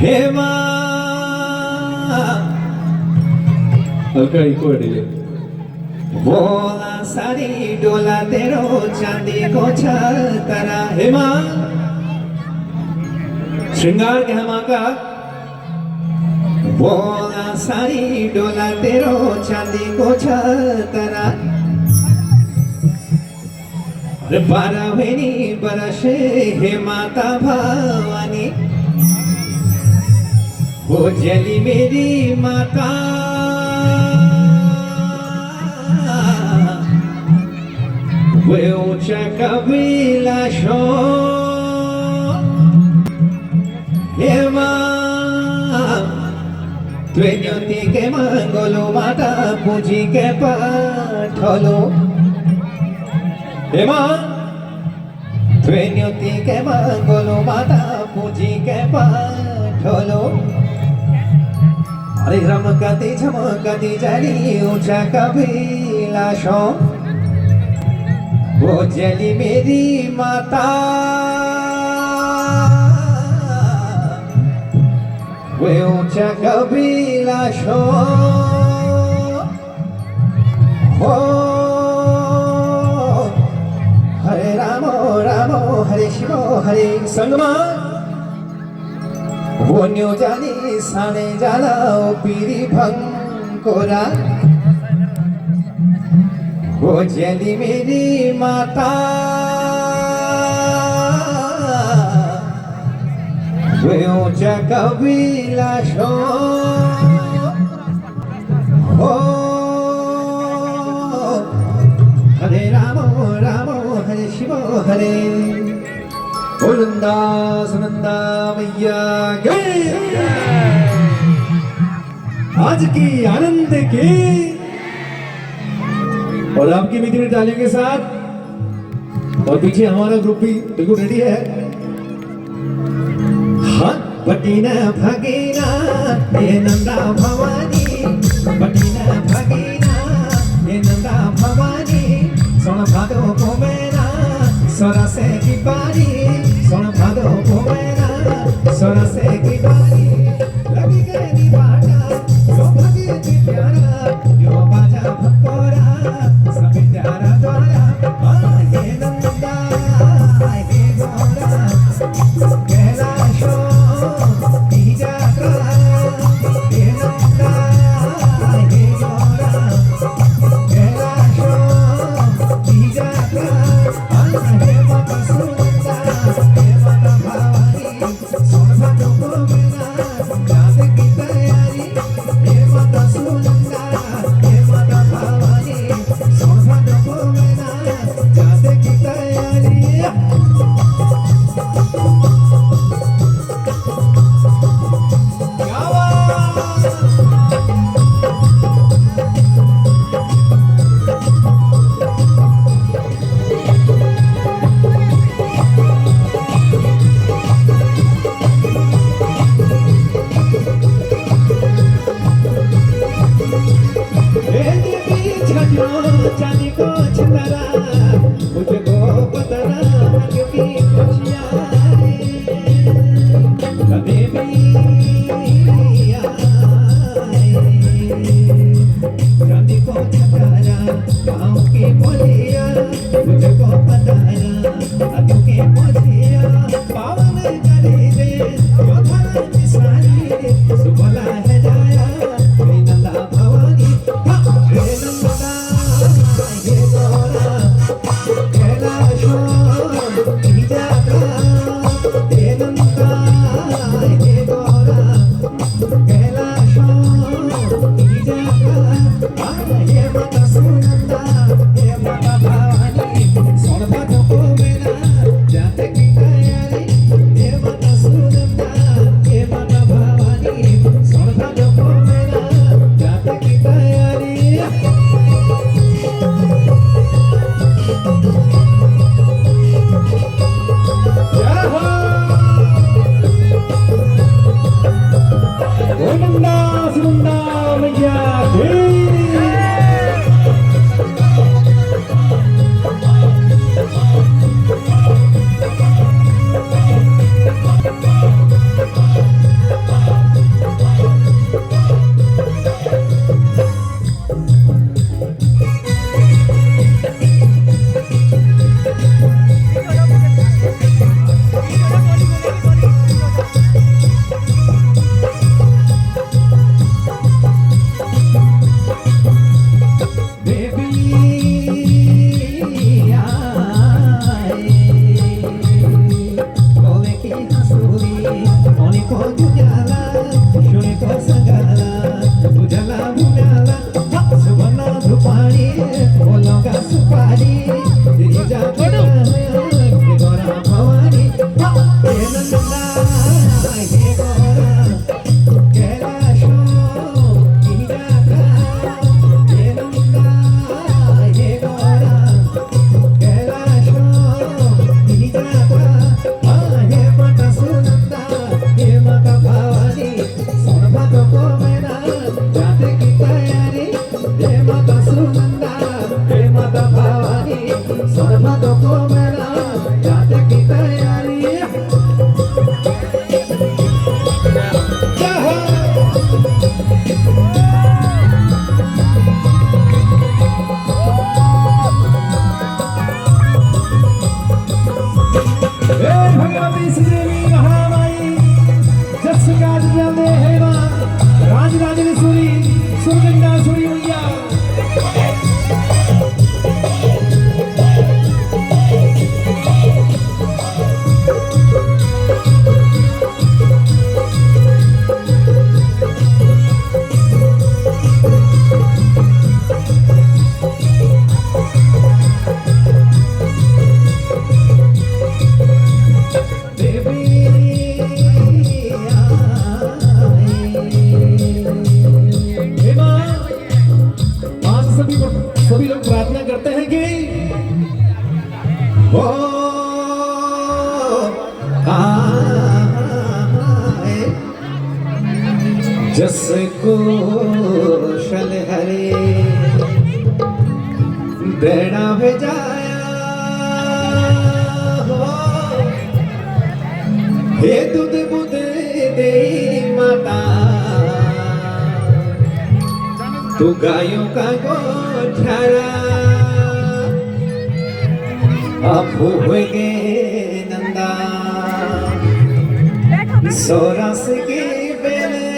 हेमा हल्का इको है बोला सारी डोला तेरो चांदी को छतरा हेमा श्रृंगार के हेमा का बोला सारी डोला तेरो चांदी को छतरा बारहवेनी बरसे हे माता भवानी वो जली मेरी माता वो ऊंचा कबिलाशो हे मां त्वेन्योती के मंगलो माता पूजी के पठलो हेमा त्वेन्योती के मंगलो माता पूजी के पठलो अरे रमकती झमकती जली ऊंचा कबिलाशो वो जली मेरी माता वो ऊंचा कबिलाशो हो हरे रामो रामो हरे शिवो हरे संगमा वो न्यो जानी साने जाला पीरी भंकोरा वो जली मेरी माता वो ऊंचा कबिलाशो हो हरे रामो रामो हरे शिवो हरे बोलंदा सुनंदा मैया गए आज की आनंद की और आपकी मीटिंग डालेंगे के साथ और पीछे हमारा ग्रुप भी बिल्कुल रेडी है हाँ बटीना भगीना ये नंदा भवानी बटीना भगीना ये नंदा भवानी सोन भादो को मेरा सोरा से की बारी सोन भादो को मेरा सोरा से की बारी लगी गई बाटा जो भगी थी प्यारा यो बाजा भक्कोरा सभी प्यारा द्वारा हे नंदा हे गोरा कैलाशो तीजा करा हे नंदा हे गोरा कैलाशो तीजा करा हे माता सुनंदा हे माता भवानी सोन भादो को मेरा जात की तैयारी हे माता सुनंदा हे माता भवानी सोन भादो को मेरा जात की तैयारी जानी को छतरा मुझको पतरा क्योंकि खुशियाँ कभी भी जानी को छतरा गाँव की बोलिया मुझको पतरा क्योंकि खुशियाँ पावन करी दे जो धरती सारी सुबला है जाया नंदा भवानी हे नंदा हे गोरा कैलाशो तीजा करा हे नंदा हे गोरा कैलाशो तीजा करा हे माता सुनंदा हे माता भवानी सोन भादो को मेला जाते की तैयारी भगवती श्री महामाई जस का जाने है मां राज राजेश्वरी सुरगंडासुरी मैया सभी लोग प्रार्थना करते हैं कि ओ जस को शल हरे बेड़ा भेजाया हे दूध बुध दे माता तू गायों का गोठरा अब हुए नंदा सोरस की बेले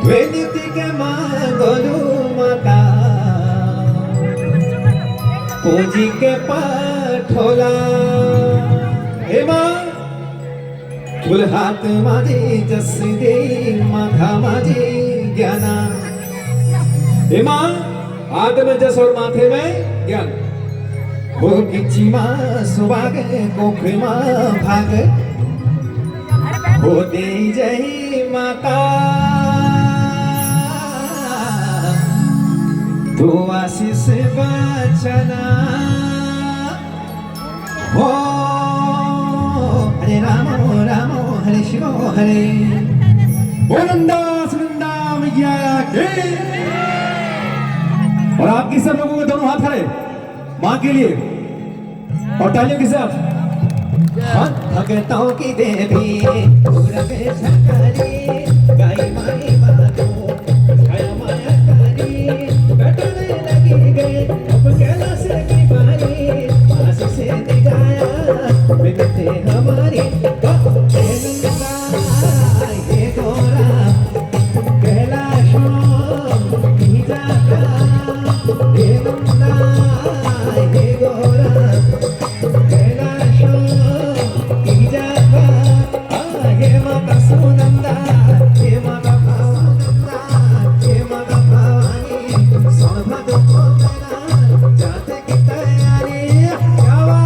वेदिति के मांगलू माता पूजी के पाठोला हे मां फुल हाथ माझी जस दे माथा माझी ज्ञाना हे मां हाथ में जस और माथे में ज्ञान हो किची मां सुभाग कोखे मां भाग हो दे जय माता तू आशीष बचना हो हरे राम हरे शिव हरे बोलंदा सुनंदा मैया के और आपकी सब लोगों के दोनों हाथ खड़े मां के लिए और तालियों के साथ भगतों की देवी गाई माई बहादो छाया माया कारी बैठने लगी गए अब कैलाश की बारी आस से दिखाया बिगते हमारी हे गोरा कैलाशों की जाता हे नंदा हे गोरा कैलाशों की जाता हे माता सुनंदा हे माता भावनंदा हे माता भवानी सोन भादो को मेला जाते की तैयारी गावा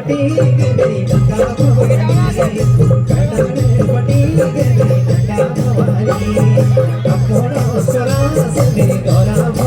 पटी गे मेरी गंगा भवानी कटाने पटी गे मेरी गंगा भवानी अपोड़ो स्वरा से मेरी गौरा